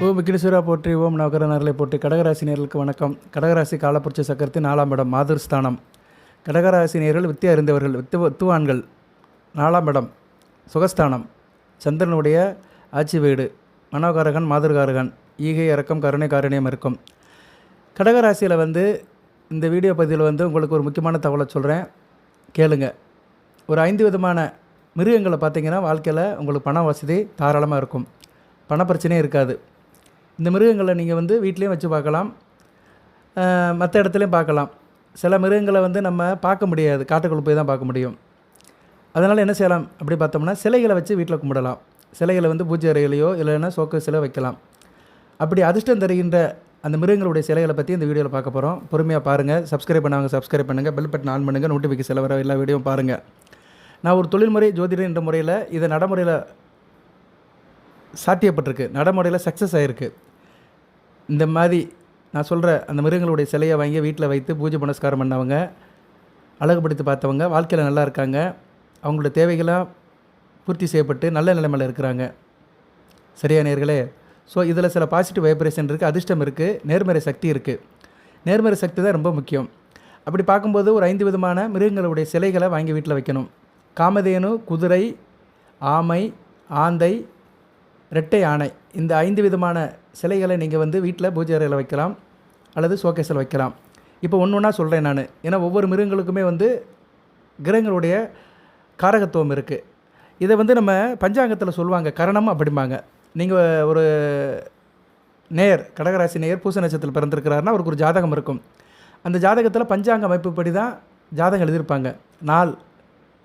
ஓம் விக்னேஸ்வரா போற்றி, ஓம் நவகரநர்களை போற்றி. கடகராசி நேர்களுக்கு வணக்கம். கடகராசி காலப்புரட்சி சக்கரத்தின் 4ஆம் இடம் மாதுர்ஸ்தானம். கடகராசி நேர்கள் வித்தியா இருந்தவர்கள், வித்துவான்கள். 4ஆம் இடம் சுகஸ்தானம், சந்திரனுடைய ஆட்சி வீடு, மனோகாரகன் மாதுர்காரகன், ஈகை இறக்கம் கருணை காரணியம் இருக்கும். கடகராசியில் இந்த வீடியோ பதிவில் உங்களுக்கு ஒரு முக்கியமான தகவலை சொல்கிறேன், கேளுங்க. ஒரு 5 விதமான மிருகங்களை பார்த்தீங்கன்னா வாழ்க்கையில் உங்களுக்கு பண வசதி தாராளமாக இருக்கும், பண பிரச்சனையே இருக்காது. இந்த மிருகங்களை நீங்கள் வீட்லேயும் வச்சு பார்க்கலாம், மற்ற இடத்துலையும் பார்க்கலாம். சில மிருகங்களை நம்ம பார்க்க முடியாது, காட்டுக்குள்ளே போய் தான் பார்க்க முடியும். அதனால் என்ன செய்யலாம் அப்படி பார்த்தோம்னா, சிலைகளை வச்சு வீட்டில் கும்பிடலாம். சிலைகளை பூஜை அறையிலையோ இல்லைன்னா சோக்கு சிலை வைக்கலாம். அப்படி அதிர்ஷ்டம் தருகின்ற அந்த மிருகங்களுடைய சிலைகளை பற்றி இந்த வீடியோவில் பார்க்க போகிறோம். பொறுமையாக பாருங்கள். சப்ஸ்கிரைப் பண்ணாங்க சப்ஸ்கிரைப் பண்ணுங்கள், பெல் பட்டன் ஆன் பண்ணுங்கள், நோட்டிஃபிகேஷன் வர எல்லா வீடியோவும் பாருங்கள். நான் ஒரு தொழில்முறை ஜோதிடர் என்ற முறையில் இதை நடைமுறையில் சாத்தியப்பட்டிருக்கு, நடைமுறையில் சக்ஸஸ் ஆகிருக்கு. இந்த மாதிரி நான் சொல்கிற அந்த மிருகங்களுடைய சிலையை வாங்கி வீட்டில் வைத்து பூஜை புனஸ்காரம் பண்ணவங்க, அழகுபடுத்தி பார்த்தவங்க வாழ்க்கையில் நல்லா இருக்காங்க. அவங்களோட தேவைகளாக பூர்த்தி செய்யப்பட்டு நல்ல நிலைமையில் இருக்கிறாங்க. சரியா நேயர்களே? ஸோ இதில் சில பாசிட்டிவ் வைப்ரேஷன் இருக்குது, அதிர்ஷ்டம் இருக்குது, நேர்மறை சக்தி இருக்குது. நேர்மறை சக்தி தான் ரொம்ப முக்கியம். அப்படி பார்க்கும்போது ஒரு 5 விதமான மிருகங்களுடைய சிலைகளை வாங்கி வீட்டில் வைக்கணும். காமதேனு, குதிரை, ஆமை, ஆந்தை, ரெட்டை யானை, இந்த 5 விதமான சிலைகளை நீங்கள் வீட்டில் பூஜை அறையில் வைக்கலாம் அல்லது ஷோகேஸில் வைக்கலாம். இப்போ ஒன்று ஒன்றா சொல்கிறேன் நான், ஏன்னா ஒவ்வொரு மிருகங்களுக்குமே கிரகங்களுடைய காரகத்துவம் இருக்குது. இதை நம்ம பஞ்சாங்கத்தில் சொல்லுவாங்க, கரணம் அப்படிம்பாங்க. நீங்கள் ஒரு கடகராசி நேயர் பூச நட்சத்திரத்தில் பிறந்திருக்கிறாருன்னா அவருக்கு ஒரு ஜாதகம் இருக்கும். அந்த ஜாதகத்தில் பஞ்சாங்க அமைப்புப்படி தான் ஜாதகம் எழுதியிருப்பாங்க. நாள்,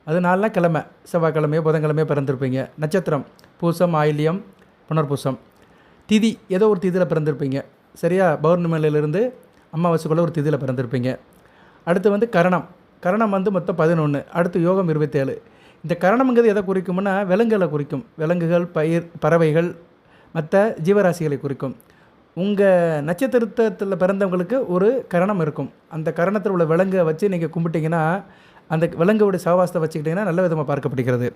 அது நாள்லாம் கிழமை, செவ்வாய்க்கிழமையோ புதன்கிழமையோ பிறந்திருப்பீங்க. நட்சத்திரம் பூசம், ஆயில்யம், புனர்பூசம். திதி ஏதோ ஒரு திதியில் பிறந்திருப்பீங்க. சரியா? பௌர்ணமியிலிருந்து அமாவாசைக்குள்ளே ஒரு திதியில் பிறந்திருப்பீங்க. அடுத்து கரணம். கரணம் மொத்தம் 11. அடுத்து யோகம் 27. இந்த கரணம்ங்கிறது எதை குறிக்கும்னா விலங்குகளை குறிக்கும். விலங்குகள், பறவைகள், மற்ற ஜீவராசிகளை குறிக்கும். உங்கள் நட்சத்திரத்தில் பிறந்தவங்களுக்கு ஒரு கரணம் இருக்கும். அந்த கரணத்தில் உள்ள விலங்கை வச்சு நீங்கள் கும்பிட்டிங்கன்னா, அந்த விலங்குடைய சகவாசத்தை வச்சுக்கிட்டிங்கன்னா நல்ல விதமாக பார்க்கப்படுகிறது.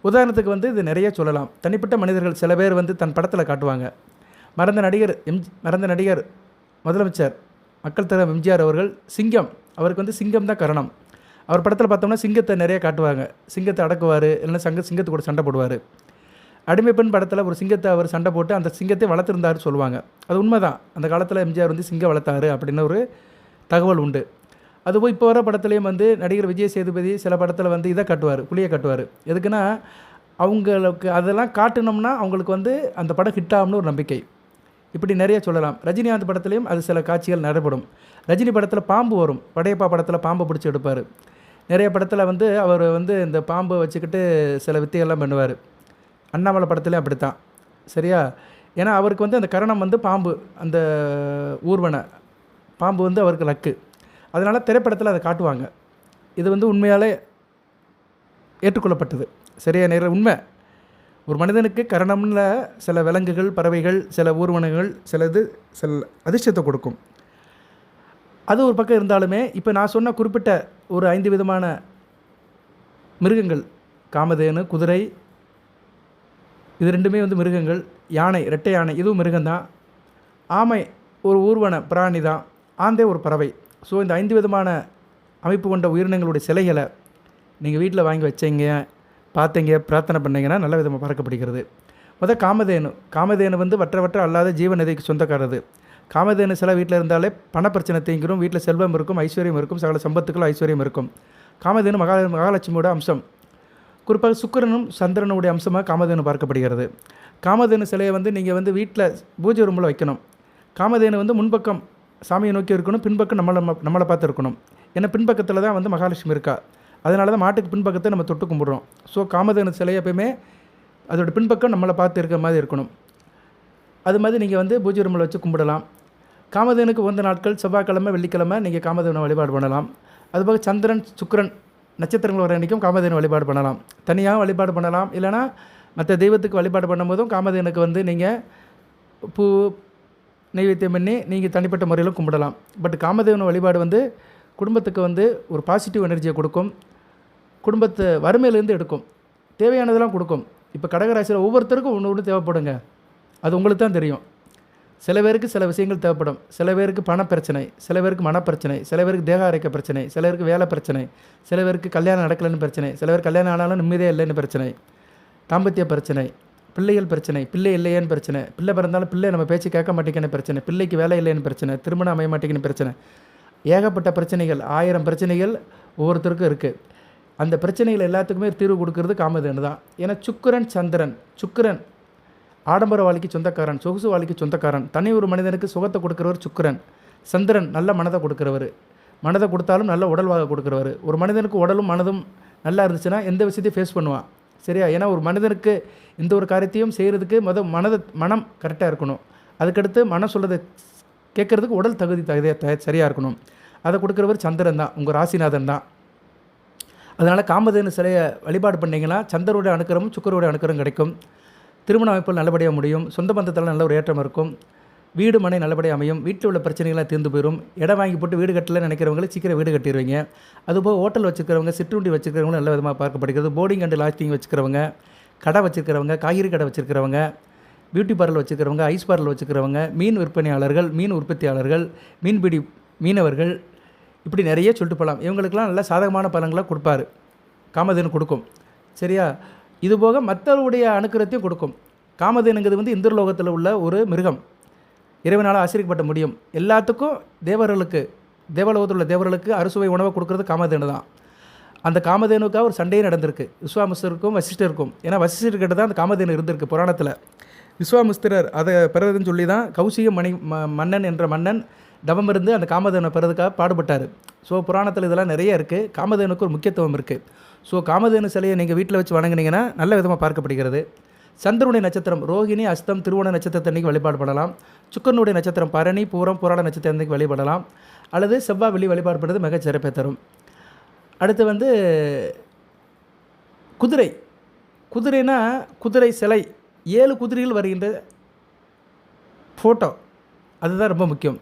உதாரணத்துக்கு இது நிறைய சொல்லலாம். தனிப்பட்ட மனிதர்கள் சில பேர் தன் படத்தில் காட்டுவாங்க. மறந்த நடிகர் முதலமைச்சர் மக்கள் தலைவர் எம்ஜிஆர் அவர்கள் சிங்கம், அவருக்கு சிங்கம் தான் கரணம். அவர் படத்தில் பார்த்தோம்னா சிங்கத்தை நிறைய காட்டுவாங்க. சிங்கத்தை அடக்குவார், இல்லைன்னா சிங்கத்து கூட சண்டை போடுவார். அடிமை பெண் படத்தில் ஒரு சிங்கத்தை அவர் சண்டை போட்டு அந்த சிங்கத்தை வளர்த்துருந்தாருன்னு சொல்லுவாங்க. அது உண்மை தான். அந்த காலத்தில் எம்ஜிஆர் சிங்கம் வளர்த்தாரு அப்படின்னு ஒரு தகவல் உண்டு. அதுபோல் இப்போ வர படத்துலேயும் நடிகர் விஜய் சேதுபதி சில படத்தில் இதை காட்டுவார், புலியை காட்டுவார். எதுக்குன்னா அவங்களுக்கு அதெல்லாம் காட்டினோம்னா அவங்களுக்கு அந்த படம் ஹிட் ஆகும்னு ஒரு நம்பிக்கை. இப்படி நிறைய சொல்லலாம். ரஜினிகாந்த் படத்துலேயும் அது சில காட்சிகள் நடைபெறும். ரஜினி படத்தில் பாம்பு வரும். படையப்பா படத்தில் பாம்பை பிடிச்சி எடுப்பார். நிறைய படத்தில் அவர் இந்த பாம்பை வச்சுக்கிட்டு சில வித்தைகள்லாம் பண்ணுவார். அண்ணாமலை படத்துலேயும் அப்படித்தான். சரியா? ஏன்னா அவருக்கு அந்த கரணம் பாம்பு, அந்த ஊர்வன பாம்பு அவருக்கு லக்கு. அதனால் திரைப்படத்தில் அதை காட்டுவாங்க. இது உண்மையாலே ஏற்றுக்கொள்ளப்பட்டது. சரியா நேரம்? உண்மை. ஒரு மனிதனுக்கு கரணம்ல சில விலங்குகள், பறவைகள், சில ஊர்வனங்கள், சில அதிர்ஷ்டத்தை கொடுக்கும். அது ஒரு பக்கம் இருந்தாலுமே இப்போ நான் சொன்ன குறிப்பிட்ட ஒரு 5 விதமான மிருகங்கள், காமதேனு, குதிரை, இது ரெண்டுமே மிருகங்கள். யானை, ரெட்டை யானை, இதுவும் மிருகம்தான். ஆமை ஒரு ஊர்வன பிராணி தான். ஆந்தை ஒரு பறவை. ஸோ இந்த 5 விதமான அமைப்பு கொண்ட உயிரினங்களுடைய சிலைகளை நீங்கள் வீட்டில் வாங்கி வச்சீங்க, பார்த்தீங்க, பிரார்த்தனை பண்ணிங்கன்னா நல்ல விதமாக பார்க்கப்படுகிறது. காமதேனு வற்ற அல்லாத ஜீவநதிக்கு சொந்தக்காரது. காமதேனு சில வீட்டில் இருந்தாலே பண பிரச்சனை தீங்கிரும், வீட்டில் செல்வம் இருக்கும், ஐஸ்வர்யம் இருக்கும், சகல சம்பத்துக்களும் ஐஸ்வர்யம் இருக்கும். காமதேனு மகாலட்சுமியோட அம்சம். குறிப்பாக சுக்கிரனும் சந்திரனுடைய அம்சமாக காமதேனு பார்க்கப்படுகிறது. காமதேனு சிலையை நீங்கள் வீட்டில் பூஜை ரூமில் வைக்கணும். காமதேனு முன்பக்கம் சாமியை நோக்கி இருக்கணும், பின்பக்கம் நம்மளை பார்த்து இருக்கணும். ஏன்னா பின்பக்கத்தில் தான் மகாலட்சுமி இருக்கா. அதனால தான் மாட்டுக்கு பின்பக்கத்தை நம்ம தொட்டு கும்பிட்றோம். ஸோ காமதேனு சிலை எப்பயுமே அதோட பின்பக்கம் நம்மளை பார்த்து இருக்கிற மாதிரி இருக்கணும். அது மாதிரி நீங்கள் பூஜை ரூமில் வச்சு கும்பிடலாம். காமதேனுக்கு உகந்த நாட்கள் செவ்வாய்க்கிழமை, வெள்ளிக்கிழமை நீங்கள் காமதேனு வழிபாடு பண்ணலாம். அதுபோக சந்திரன், சுக்கிரன் நட்சத்திரங்கள் வர அன்றைக்கும் காமதேனு வழிபாடு பண்ணலாம். தனியாக வழிபாடு பண்ணலாம். இல்லைனா மற்ற தெய்வத்துக்கு வழிபாடு பண்ணும்போதும் காமதேனுக்கு நீங்கள் பூ நைவேத்தியம் பண்ணி நீங்கள் தனிப்பட்ட முறையில் கும்பிடலாம். பட் காமதேவன் வழிபாடு குடும்பத்துக்கு ஒரு பாசிட்டிவ் எனர்ஜியை கொடுக்கும், குடும்பத்தை வறுமையிலேருந்து எடுக்கும், தேவையானதெல்லாம் கொடுக்கும். இப்போ கடகராசியில் ஒவ்வொருத்தருக்கும் ஒன்று ஒன்று தேவைப்படுங்க. அது உங்களுக்கு தான் தெரியும். சில பேருக்கு சில விஷயங்கள் தேவைப்படும். சில பேருக்கு பணப்பிரச்சனை, சில பேருக்கு மனப்பிரச்சனை, சில பேருக்கு தேக ஆரோக்கிய பிரச்சனை, சில பேருக்கு வேலை பிரச்சனை, சில பேருக்கு கல்யாணம் நடக்கலைன்னு பிரச்சனை, சில பேர் கல்யாணம் ஆனாலும் நிம்மதியே இல்லைன்னு பிரச்சனை, தாம்பத்திய பிரச்சனை, பிள்ளைகள் பிரச்சனை, பிள்ளை இல்லையேன்னு பிரச்சனை, பிள்ளை பிறந்தாலும் பிள்ளை நம்ம பேச்சு கேட்க மாட்டேங்கன்னு பிரச்சனை, பிள்ளைக்கு வேலை இல்லைன்னு பிரச்சனை, திருமணம் அமைய மாட்டேங்கன்னு பிரச்சனை, ஏகப்பட்ட பிரச்சனைகள், 1000 பிரச்சனைகள் ஒவ்வொருத்தருக்கும் இருக்குது. அந்த பிரச்சனைகள் எல்லாத்துக்குமே தீர்வு கொடுக்கறது காமதேனு தான். ஏன்னா சுக்கிரன் சந்திரன், சுக்கிரன் ஆடம்பர வாழ்க்கைக்கு சொந்தக்காரன், சொகுசு வாழ்க்கைக்கு சொந்தக்காரன், தனி ஒரு மனிதனுக்கு சுகத்தை கொடுக்குறவர் சுக்கிரன். சந்திரன் நல்ல மனதை கொடுக்குறவர், மனதை கொடுத்தாலும் நல்ல உடல்வாக கொடுக்குறவர். ஒரு மனிதனுக்கு உடலும் மனதும் நல்லா இருந்துச்சுன்னா எந்த விஷயத்தையும் ஃபேஸ் பண்ணுவான். சரியா? ஏன்னா ஒரு மனிதனுக்கு எந்த ஒரு காரியத்தையும் செய்கிறதுக்கு மனம் கரெக்டாக இருக்கணும். அதுக்கடுத்து மனம் சொல்கிறத கேட்குறதுக்கு உடல் தகுதியாக சரியாக இருக்கணும். அதை கொடுக்குறவர் சந்திரன் தான், உங்கள் ராசிநாதன் தான். அதனால் காமதேனு சிலையை வழிபாடு பண்ணிங்கன்னா சந்திரனுடைய அனுக்கிரமும் சுக்கிரனுடைய அனுக்கிரம் கிடைக்கும். திருமண அமைப்புகள் நல்லபடியாக முடியும். சொந்த பந்தத்தில் நல்ல ஒரு ஏற்றம் இருக்கும். வீடு மனை நல்லபடியாக அமையும். வீட்டில் உள்ள பிரச்சனைகள்லாம் தீர்ந்து போயிடும். இடம் வாங்கி போட்டு வீடு கட்டல நினைக்கிறவங்களே சீக்கிரம் வீடு கட்டிடுவீங்க. அதுபோக ஹோட்டல் வச்சுக்கிறவங்க, சிற்றுண்டி வச்சுக்கிறவங்களும் நல்ல விதமாக பார்க்கப்படுகிறது. போர்டிங் அண்ட் லாட்ஜிங் வச்சுக்கிறவங்க, கடை வச்சுருக்கிறவங்க, காய்கறி கடை வச்சுருக்கிறவங்க, பியூட்டி பார்லர் வச்சுக்கிறவங்க, ஐஸ் பார்லர் வச்சுக்கிறவங்க, மீன் விற்பனையாளர்கள், மீன் உற்பத்தியாளர்கள், மீன்பிடி மீனவர்கள், இப்படி நிறைய சொல்லிட்டு போகலாம். இவங்களுக்கெல்லாம் நல்ல சாதகமான பலன்களை கொடுப்பாரு, காமதேனு கொடுக்கும். சரியா? இதுபோக மற்றவருடைய அனுக்கிரத்தையும் கொடுக்கும். காமதேனுங்கிறது வந்து இந்திரலோகத்தில் உள்ள ஒரு மிருகம், இறைவனால் ஆசிரியப்பட்ட முடியும். எல்லாத்துக்கும் தேவர்களுக்கு, தேவலோகத்தில் உள்ள தேவர்களுக்கு அறுசுவை உணவை கொடுக்குறது காமதேனு தான். அந்த காமதேனுக்காக ஒரு சண்டையே நடந்திருக்கு விஸ்வாமிஸ்தருக்கும் வசிஷ்டருக்கும். ஏன்னா வசிஷ்டர்கிட்ட தான் அந்த காமதேனு இருந்திருக்கு புராணத்தில். விஸ்வாமிஸ்திரர் அதை பெறதுன்னு சொல்லி தான் கௌசிக மன்னன் என்ற மன்னன் தவம் இருந்து அந்த காமதேனை பெறதுக்காக பாடுபட்டார். ஸோ புராணத்தில் இதெல்லாம் நிறைய இருக்குது. காமதேனுக்கு ஒரு முக்கியத்துவம் இருக்குது. ஸோ காமதேனு சிலையை நீங்கள் வீட்டில் வச்சு வணங்கினீங்கன்னா நல்ல விதமாக பார்க்கப்படுகிறது. சந்திரனுடைய நட்சத்திரம் ரோகிணி, அஸ்தம், திருவோண நட்சத்திரத்தன்னைக்கு வழிபாடு பண்ணலாம். சுக்கரனுடைய நட்சத்திரம் பரணி, பூரம், புராண நட்சத்திரத்தன்னைக்கு வழிபடலாம். அல்லது செவ்வாய் வெள்ளி வழிபாடு பண்ணுறது மிக சிறப்பை தரும். அடுத்து வந்து குதிரை. குதிரைனா குதிரை சிலை, 7 குதிரைகள் வருகின்ற ஃபோட்டோ, அதுதான் ரொம்ப முக்கியம்.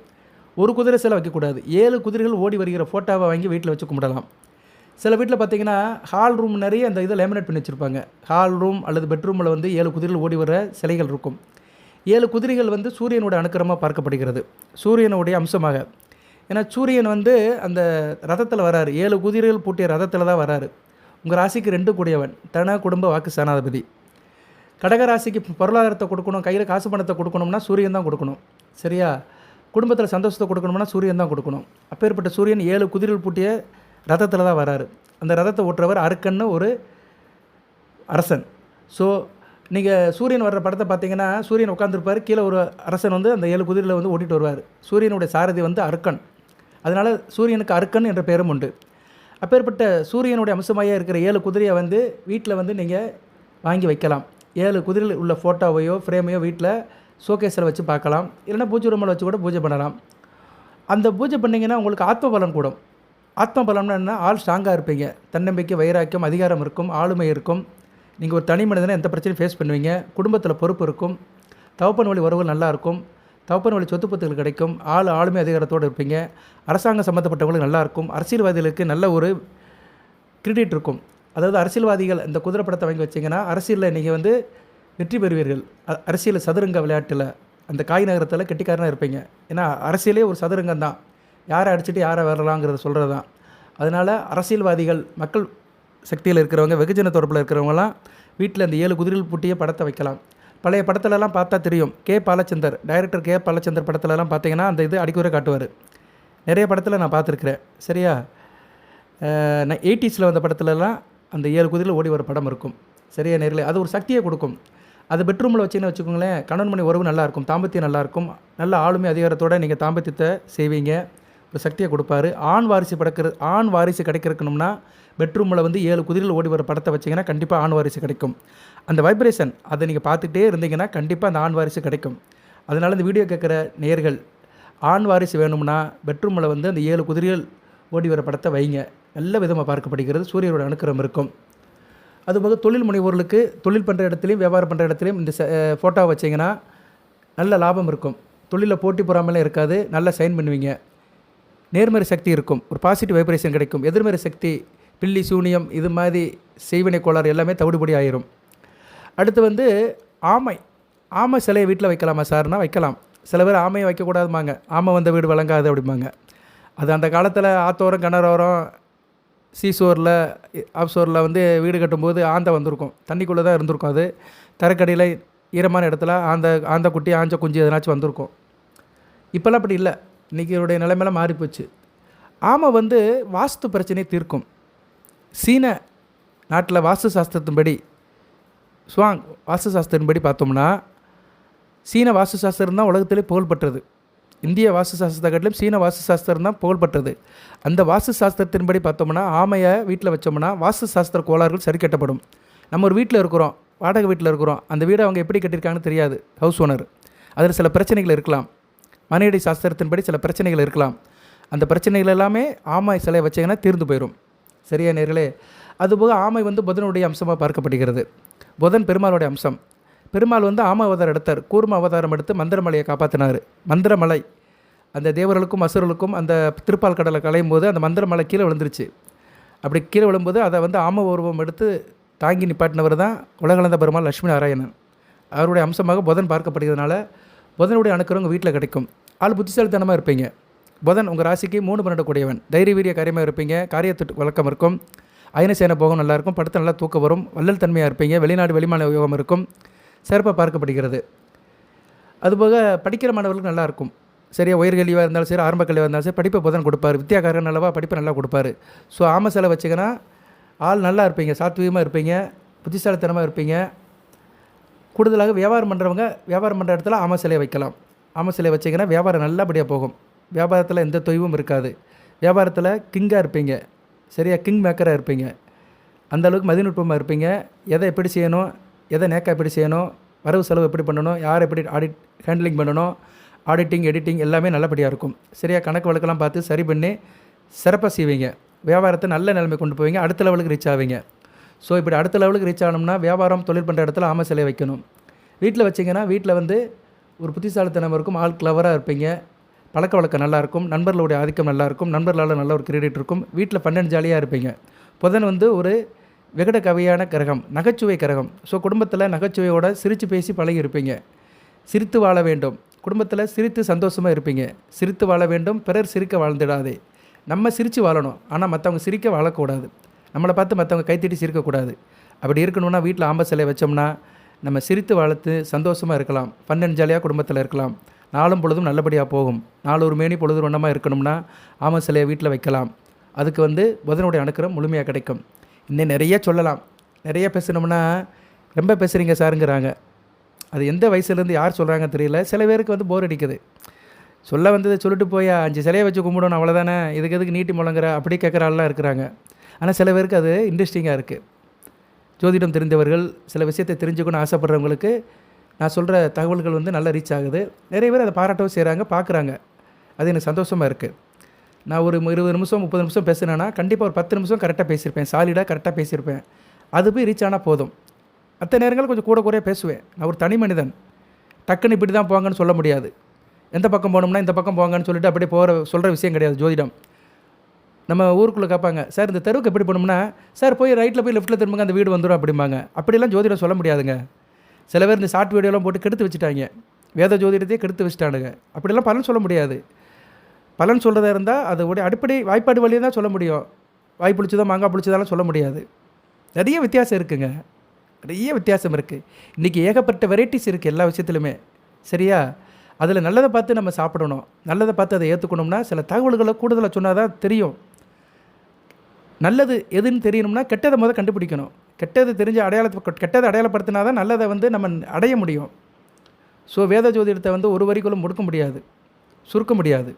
ஒரு குதிரை சிலை வைக்கக்கூடாது. 7 குதிரைகள் ஓடி வருகிற ஃபோட்டோவை வாங்கி வீட்டில் வச்சு கும்பிடலாம். சில வீட்டில் பார்த்தீங்கன்னா ஹால் ரூம் நிறைய அந்த இதை லேமினேட் பண்ணி வச்சுருப்பாங்க. ஹால் ரூம் அல்லது பெட்ரூமில் வந்து 7 குதிரைகள் ஓடி வர சிலைகள் இருக்கும். 7 குதிரைகள் வந்து சூரியனுடைய அனுக்கிரமாக பார்க்கப்படுகிறது, சூரியனுடைய அம்சமாக. ஏன்னா சூரியன் வந்து அந்த ரதத்தில் வராரு, 7 குதிரைகள் பூட்டிய ரதத்தில் தான் வராரு. உங்கள் ராசிக்கு 2 கூடியவன், தன குடும்ப வாக்கு சேனாதிபதி. கடகராசிக்கு பொருளாதாரத்தை கொடுக்கணும், கையில் காசு பணத்தை கொடுக்கணும்னா சூரியன் தான் கொடுக்கணும். சரியா? குடும்பத்தில் சந்தோஷத்தை கொடுக்கணும்னா சூரியன் தான் கொடுக்கணும். அப்பேற்பட்ட சூரியன் 7 குதிரைகள் பூட்டிய ரதத்தில் தான் வராரு. அந்த ரதத்தை ஓட்டுறவர் அருக்கன்னு ஒரு அரசன். ஸோ நீங்கள் சூரியன் வர்ற படத்தை பார்த்தீங்கன்னா சூரியன் உட்காந்துருப்பார், கீழே ஒரு அரசன் வந்து அந்த 7 குதிரையில் வந்து ஓட்டிகிட்டு வருவார். சூரியனுடைய சாரதி வந்து அருக்கன். அதனால் சூரியனுக்கு அருக்கன் என்ற பெயரும் உண்டு. அப்பேற்பட்ட சூரியனுடைய அம்சமாக இருக்கிற 7 குதிரையை வந்து வீட்டில் வந்து நீங்கள் வாங்கி வைக்கலாம். 7 குதிரையில் உள்ள ஃபோட்டோவையோ ஃப்ரேமையோ வீட்டில் ஷோகேஸில் வச்சு பார்க்கலாம். இல்லைனா பூஜை ரூமில் வச்சு கூட பூஜை பண்ணலாம். அந்த பூஜை பண்ணிங்கன்னா உங்களுக்கு ஆத்ம பலன் கூடும். ஆத்ம பலம்னா என்ன? ஆள் ஸ்ட்ராங்காக இருப்பீங்க. தன்னம்பிக்கை, வைராக்கியம், அதிகாரம் இருக்கும், ஆளுமை இருக்கும். நீங்கள் ஒரு தனி மனிதனை எந்த பிரச்சனையும் ஃபேஸ் பண்ணுவீங்க. குடும்பத்தில் பொறுப்பு இருக்கும். தகப்பன் வழி உறவுகள் நல்லாயிருக்கும். தகப்பன் வழி சொத்து பத்துகள் கிடைக்கும். ஆளுமை அதிகாரத்தோடு இருப்பீங்க. அரசாங்கம் சம்மந்தப்பட்டவங்களுக்கு நல்லாயிருக்கும். அரசியல்வாதிகளுக்கு நல்ல ஒரு கிரெடிட் இருக்கும். அதாவது அரசியல்வாதிகள் இந்த குதிரை படத்தை வாங்கி வச்சிங்கன்னா அரசியலில் நீங்கள் வந்து வெற்றி பெறுவீர்கள். அரசியல் சதுரங்க விளையாட்டில் அந்த காய் நகரத்தில் கெட்டிக்காரனாக இருப்பீங்க. ஏன்னா அரசியலே ஒரு சதுரங்கம் தான், யாரை அடிச்சுட்டு யாரை வரலாங்கிறத சொல்கிறது தான். அதனால் அரசியல்வாதிகள், மக்கள் சக்தியில் இருக்கிறவங்க, வெகுஜன தொடர்பில் இருக்கிறவங்களாம் வீட்டில் அந்த 7 குதிரைகள் பூட்டிய படத்தை வைக்கலாம். பழைய படத்துலலாம் பார்த்தா தெரியும். பாலச்சந்தர், டைரக்டர் பாலச்சந்தர் படத்துலலாம் பார்த்தீங்கன்னா அந்த இது அடிக்குறை காட்டுவார். நிறைய படத்தில் நான் பார்த்துருக்குறேன். சரியா? 80s வந்த படத்துலலாம் அந்த 7 குதிரையில் ஓடி வர படம் இருக்கும். சரியா? நேரில் அது ஒரு சக்தியை கொடுக்கும். அது பெட்ரூமில் வச்சுன்னு வச்சுக்கோங்களேன், கணவன் மணி உறவு நல்லாயிருக்கும், தாம்பத்தியம் நல்லாயிருக்கும், நல்ல ஆளுமை அதிகாரத்தோடு நீங்கள் தாம்பத்தியத்தை செய்வீங்க. ஒரு சக்தியை கொடுப்பாரு. ஆண் வாரிசு கிடைக்கிறக்கணும்னா பெட்ரூமில் வந்து 7 குதிரையில் ஓடி வர படத்தை வச்சிங்கன்னா கண்டிப்பாக ஆண் வாரிசு கிடைக்கும். அந்த வைப்ரேஷன் அதை நீங்கள் பார்த்துக்கிட்டே இருந்தீங்கன்னா கண்டிப்பாக அந்த ஆண் வாரிசு கிடைக்கும். அதனால் இந்த வீடியோ கேட்குற நேயர்கள் ஆண் வாரிசு வேணும்னா பெட்ரூமில் வந்து அந்த 7 குதிரைகள் ஓடி வர படத்தை வைங்க. நல்ல விதமாக பார்க்கப்படுகிறது. சூரியனோட அனுக்கிரம் இருக்கும். அதுபோக தொழில் முனைவோர்களுக்கு தொழில் பண்ணுற இடத்துலையும் வியாபாரம் பண்ணுற இடத்துலையும் இந்த ஃபோட்டோவை வச்சிங்கன்னா நல்ல லாபம் இருக்கும். தொழிலில் போட்டி பொறாமலாம் இருக்காது. நல்லா சைன் பண்ணுவீங்க. நேர்மறை சக்தி இருக்கும். ஒரு பாசிட்டிவ் வைப்ரேஷன் கிடைக்கும். எதிர்மறை சக்தி, பில்லி சூனியம், இது மாதிரி செய்வினை கோளாறு எல்லாமே தவிடுபடி ஆயிரும். அடுத்து வந்து ஆமை சிலையை வீட்டில் வைக்கலாமா சார்னா வைக்கலாம். சில பேர் ஆமையை வைக்கக்கூடாதுமாங்க, ஆமை வந்த வீடு வழங்காது அப்படிம்பாங்க. அது அந்த காலத்தில் ஆத்தோரம் கிணறோரம் சீசோரில் ஆஃப்ஷோரில் வந்து வீடு கட்டும்போது ஆந்தை வந்திருக்கும், தண்ணிக்குள்ளே தான் இருந்திருக்கும். அது தரக்கடியில் ஈரமான இடத்துல ஆந்த குட்டி ஆஞ்ச குஞ்சு எதனாச்சும் வந்திருக்கும். இப்போல்லாம் அப்படி இல்லை, இன்றைக்கி இதோடைய நிலைமையெல்லாம் மாறிப்போச்சு. ஆமை வந்து வாஸ்து பிரச்சனையை தீர்க்கும். சீன நாட்டில் வாஸ்து சாஸ்திரத்தின்படி வாஸ்து சாஸ்திரத்தின்படி பார்த்தோம்னா சீன வாஸ்து சாஸ்திரம் தான் உலகத்திலே புகழ்பெற்றது. இந்திய வாஸ்து சாஸ்திரத்தை காட்டிலும் சீன வாஸ்து சாஸ்திரம் தான் புகழ்பெற்றது. அந்த வாஸ்து சாஸ்திரத்தின்படி பார்த்தோம்னா ஆமையை வீட்டில் வச்சோம்னா வாஸ்து சாஸ்திர கோளாறுகள் சரி கட்டப்படும். நம்ம ஒரு வீட்டில் இருக்கிறோம், வாடகை வீட்டில் இருக்கிறோம், அந்த வீடை அவங்க எப்படி கட்டியிருக்காங்கன்னு தெரியாது ஹவுஸ் ஓனர். அதில் சில பிரச்சனைகள் இருக்கலாம், மனையடி சாஸ்திரத்தின்படி சில பிரச்சனைகள் இருக்கலாம். அந்த பிரச்சனைகள் எல்லாமே ஆமை சிலையை வச்சிங்கன்னா தீர்ந்து போயிடும். சரியா நேர்களே? அதுபோக ஆமை வந்து புதனுடைய அம்சமாக பார்க்கப்படுகிறது. புதன் பெருமாளுடைய அம்சம். பெருமாள் வந்து ஆமை அவதாரம் எடுத்தார், கூர்ம அவதாரம் எடுத்து மந்திரமலையை காப்பாற்றினார். மந்திரமலை அந்த தேவர்களுக்கும் அசுரர்களுக்கும் அந்த திருப்பால் கடலை களையும் போது அந்த மந்திரமலை கீழே விழுந்துருச்சு. அப்படி கீழே விழும்போது அதை வந்து ஆமை உருவம் எடுத்து தாங்கி நிப்பாட்டினவர் தான் உலகளந்த பெருமாள் லட்சுமி நாராயணன். அவருடைய அம்சமாக புதன் பார்க்கப்படுகிறதுனால புதனுடைய அணுக்கர் உங்கள் வீட்டில் கிடைக்கும். ஆள் புத்திசாலித்தனமாக இருப்பீங்க. புதன் உங்கள் ராசிக்கு 3 12 கூடியவன். தைரிய வீரிய காரியமாக இருப்பீங்க, காரியத்து வழக்கம் இருக்கும், அயனசேன போகம் நல்லாயிருக்கும், படுத்த நல்லா தூக்கம் வரும், வள்ளல் தன்மையாக இருப்பீங்க, வெளிநாடு வெளிமாநில யோகம் இருக்கும், சிறப்பாக பார்க்கப்படுகிறது. அதுபோக படிக்கிற மாணவர்களுக்கு நல்லாயிருக்கும். சரியா? உயர்கல்வியாக இருந்தாலும் சரி, ஆரம்ப கல்வியாக இருந்தாலும் சரி, படிப்பை புதன் கொடுப்பார். வித்தியாக்காரன் நல்லவா படிப்பை நல்லா கொடுப்பார். ஸோ ஆமை சிலை வச்சிங்கன்னா ஆள் நல்லா இருப்பீங்க, சாத்வீகமாக இருப்பீங்க, புத்திசாலித்தனமாக இருப்பீங்க. கூடுதலாக வியாபாரம் பண்ணுற இடத்துல ஆமை சிலையை வைக்கலாம். ஆமை சிலையை வச்சிங்கன்னா வியாபாரம் நல்லபடியாக போகும். வியாபாரத்தில் எந்த தொய்வும் இருக்காது. வியாபாரத்தில் கிங்காக இருப்பீங்க. சரியா? கிங் மேக்கராக இருப்பீங்க. அந்தளவுக்கு மதிநுட்பமாக இருப்பீங்க. எதை எப்படி செய்யணும், எதை நேக்காக எப்படி செய்யணும், வரவு செலவு எப்படி பண்ணணும், யார் எப்படி ஹேண்ட்லிங் பண்ணணும், ஆடிட்டிங் எடிட்டிங் எல்லாமே நல்லபடியாக இருக்கும். சரியா? கணக்கு வழக்கெல்லாம் பார்த்து சரி பண்ணி சிறப்பாக செய்வீங்க. வியாபாரத்தை நல்ல நிலைமை கொண்டு போவீங்க, அடுத்த லெவலுக்கு ரீச் ஆவீங்க. ஸோ இப்படி அடுத்த லெவலுக்கு ரீச் ஆகணும்னா வியாபாரம் தொழில் பண்ணுற இடத்துல ஆமை சிலை வைக்கணும். வீட்டில் வச்சிங்கன்னா வீட்டில் வந்து ஒரு புத்திசாலித்தனம் இருக்கும், ஆள் கிளவராக இருப்பீங்க, பழக்க வழக்கம் நல்லாயிருக்கும், நண்பர்களுடைய ஆதிக்கம் நல்லாயிருக்கும், நண்பர்களால் நல்ல ஒரு கிரெடிட் இருக்கும், வீட்டில் 12 ஜாலியாக இருப்பீங்க. புதன் வந்து ஒரு விகட கவியான கிரகம், நகைச்சுவை கிரகம். ஸோ குடும்பத்தில் நகைச்சுவையோட சிரித்து பேசி பழகி இருப்பீங்க. சிரித்து வாழ வேண்டும், குடும்பத்தில் சிரித்து சந்தோஷமாக இருப்பீங்க. சிரித்து வாழ வேண்டும், பிறர் சிரிக்க வாழ்ந்துடாதே. நம்ம சிரித்து வாழணும், ஆனால் மற்றவங்க சிரிக்க வாழக்கூடாது. நம்மளை பார்த்து மற்றவங்க கைத்தட்டி சிரிக்கக்கூடாது. அப்படி இருக்கணும்னா வீட்டில் ஆமை சிலை வச்சோம்னா நம்ம சிரித்து வளர்த்து சந்தோஷமாக இருக்கலாம், 12 ஜாலியாக குடும்பத்தில் இருக்கலாம். நாளும் பொழுதும் நல்லபடியாக போகும். நாளொரு மேனி பொழுது வண்ணமாக இருக்கணும்னா ஆமை சிலையை வீட்டில் வைக்கலாம். அதுக்கு வந்து புதனுடைய அனுக்கிரம் முழுமையாக கிடைக்கும். இன்னும் நிறைய சொல்லலாம். நிறைய பேசணும்னா ரொம்ப பேசுகிறீங்க சாருங்கிறாங்க. அது எந்த வயசுலேருந்து யார் சொல்கிறாங்க தெரியல. சில பேருக்கு வந்து போர் அடிக்குது. சொல்ல வந்ததை சொல்லிட்டு போய் 5 சிலையை வச்சு கும்பிடணும் அவ்வளோதானே, இதுக்கு எதுக்கு நீட்டி முழங்குற அப்படி கேட்குற ஆள்லாம் இருக்கிறாங்க. ஆனால் சில பேருக்கு அது இன்ட்ரெஸ்டிங்காக இருக்குது. ஜோதிடம் தெரிந்தவர்கள், சில விஷயத்தை தெரிஞ்சுக்கணும்னு ஆசைப்படுறவங்களுக்கு நான் சொல்கிற தகவல்கள் வந்து நல்லா ரீச் ஆகுது. நிறைய பேர் அதை பாராட்டவும் செய்கிறாங்க, பார்க்குறாங்க. அது எனக்கு சந்தோஷமாக இருக்குது. நான் ஒரு 20 நிமிஷம் 30 நிமிஷம் பேசுனேன்னா கண்டிப்பாக ஒரு 10 நிமிஷம் கரெக்டாக பேசியிருப்பேன், சாலிடாக கரெக்டாக பேசியிருப்பேன். அது போய் ரீச் ஆனால் போதும். மற்ற நேரங்கள் கொஞ்சம் கூட குறைய பேசுவேன். நான் ஒரு தனி மனிதன், டக்குன்னு இப்படி தான் போங்கன்னு சொல்ல முடியாது. எந்த பக்கம் போகணும்னா இந்த பக்கம் போங்கன்னு சொல்லிட்டு அப்படியே சொல்கிற விஷயம் கிடையாது ஜோதிடம். நம்ம ஊருக்குள்ளே கேட்பாங்க, சார் இந்த தெருவுக்கு எப்படி போகணும்னா, சார் போய் ரைட்டில் போய் லெஃப்ட்டில் திரும்புங்க அந்த வீடு வந்துடும் அப்படிம்பாங்க. அப்படிலாம் ஜோதிடம் சொல்ல முடியாதுங்க. சில பேர் இந்த ஷார்ட் வீடியோலாம் போட்டு கெடுத்து வச்சுட்டாங்க, வேத ஜோதிடத்தையே கெடுத்து வச்சுட்டானுங்க. அப்படிலாம் பலன் சொல்ல முடியாது. பலன் சொல்கிறதா இருந்தால் அதோடைய அடிப்படை வாய்ப்பாடு வழியாக தான் சொல்ல முடியும். வாய் பிடிச்சதோ மாங்காய் பிடிச்சதாலும் சொல்ல முடியாது. நிறைய வித்தியாசம் இருக்குங்க, நிறைய வித்தியாசம் இருக்குது. இன்றைக்கி ஏகப்பட்ட வெரைட்டிஸ் இருக்குது எல்லா விஷயத்துலையுமே. சரியா? அதில் நல்லதை பார்த்து நம்ம சாப்பிடணும், நல்லதை பார்த்து அதை ஏற்றுக்கணும்னா சில தகவல்களை கூடுதலாக சொன்னால் தான் தெரியும். நல்லது எதுன்னு தெரியணும்னா கெட்டதை முதல் கண்டுபிடிக்கணும். கெட்டது தெரிஞ்ச கெட்டதை அடையாளப்படுத்தினா தான் நல்லதை வந்து நம்ம அடைய முடியும். ஸோ வேத ஜோதிடத்தை வந்து ஒரு வரிக்குள்ள முடுக்க முடியாது, சுருக்க முடியாது.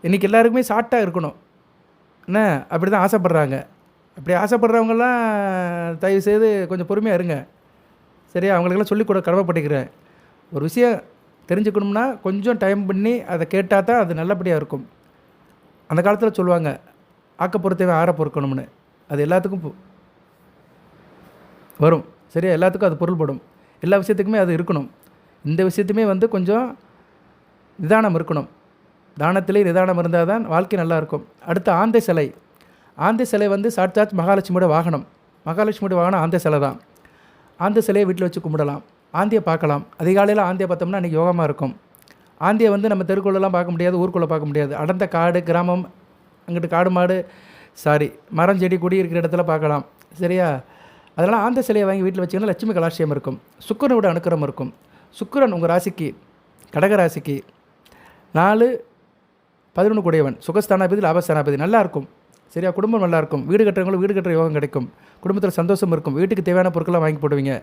இன்றைக்கி எல்லாருக்குமே ஷார்ட்டாக இருக்கணும் என்ன, அப்படி தான் ஆசைப்பட்றாங்க. அப்படி ஆசைப்படுறவங்கெல்லாம் தயவுசெய்து கொஞ்சம் பொறுமையாக இருங்க. சரியா? அவங்களுக்கெல்லாம் சொல்லிக் கூட கடமைப்பட்டுக்கிறேன். ஒரு விஷயம் தெரிஞ்சுக்கணும்னா கொஞ்சம் டைம் பண்ணி அதை கேட்டால் தான் அது நல்லபடியாக இருக்கும். அந்த காலத்தில் சொல்லுவாங்க, ஆக்க பொறுத்தவன் ஆற பொறுக்கணும்னு. அது எல்லாத்துக்கும் வரும். சரியா? எல்லாத்துக்கும் அது பொருள்படும். எல்லா விஷயத்துக்குமே அது இருக்கணும். இந்த விஷயத்துமே வந்து கொஞ்சம் நிதானம் இருக்கணும். தானத்திலே நிதானம் இருந்தால் தான் வாழ்க்கை நல்லாயிருக்கும். அடுத்து ஆந்தை சிலை. ஆந்தை சிலை வந்து சாட்சாத் மகாலட்சுமியோட வாகனம். மகாலட்சுமியோட வாகனம் ஆந்தை சிலை தான். ஆந்தை சிலையை வீட்டில் வச்சு கும்பிடலாம், ஆந்தியை பார்க்கலாம். அதிகாலையில் ஆந்தியை பார்த்தோம்னா அன்றைக்கி யோகமாக இருக்கும். ஆந்தியை வந்து நம்ம தெருக்குள்ளெல்லாம் பார்க்க முடியாது, ஊருக்குள்ளே பார்க்க முடியாது. அடர்ந்த காடு, கிராமம், அங்கிட்டு காடு மாடு மரம் செடி கொடி இருக்கிற இடத்துல பார்க்கலாம். சரியா? அதனால் ஆந்த சிலையை வாங்கி வீட்டில் வச்சிங்கன்னா லட்சுமி கலாட்சியம் இருக்கும், சுக்கிரனோட அனுக்கிரகம் இருக்கும். சுக்கிரன் உங்கள் ராசிக்கு கடக ராசிக்கு 4-11 கூடியவன், சுகஸ்தானாபதி லாபஸ்தானாபதி, நல்லாயிருக்கும். சரியா? குடும்பம் நல்லாயிருக்கும். வீடு கட்டுறவங்களும் வீடு கட்டுற யோகம் கிடைக்கும். குடும்பத்தில் சந்தோஷம் இருக்கும். வீட்டுக்கு தேவையான பொருட்கள்லாம் வாங்கி போடுவீங்க.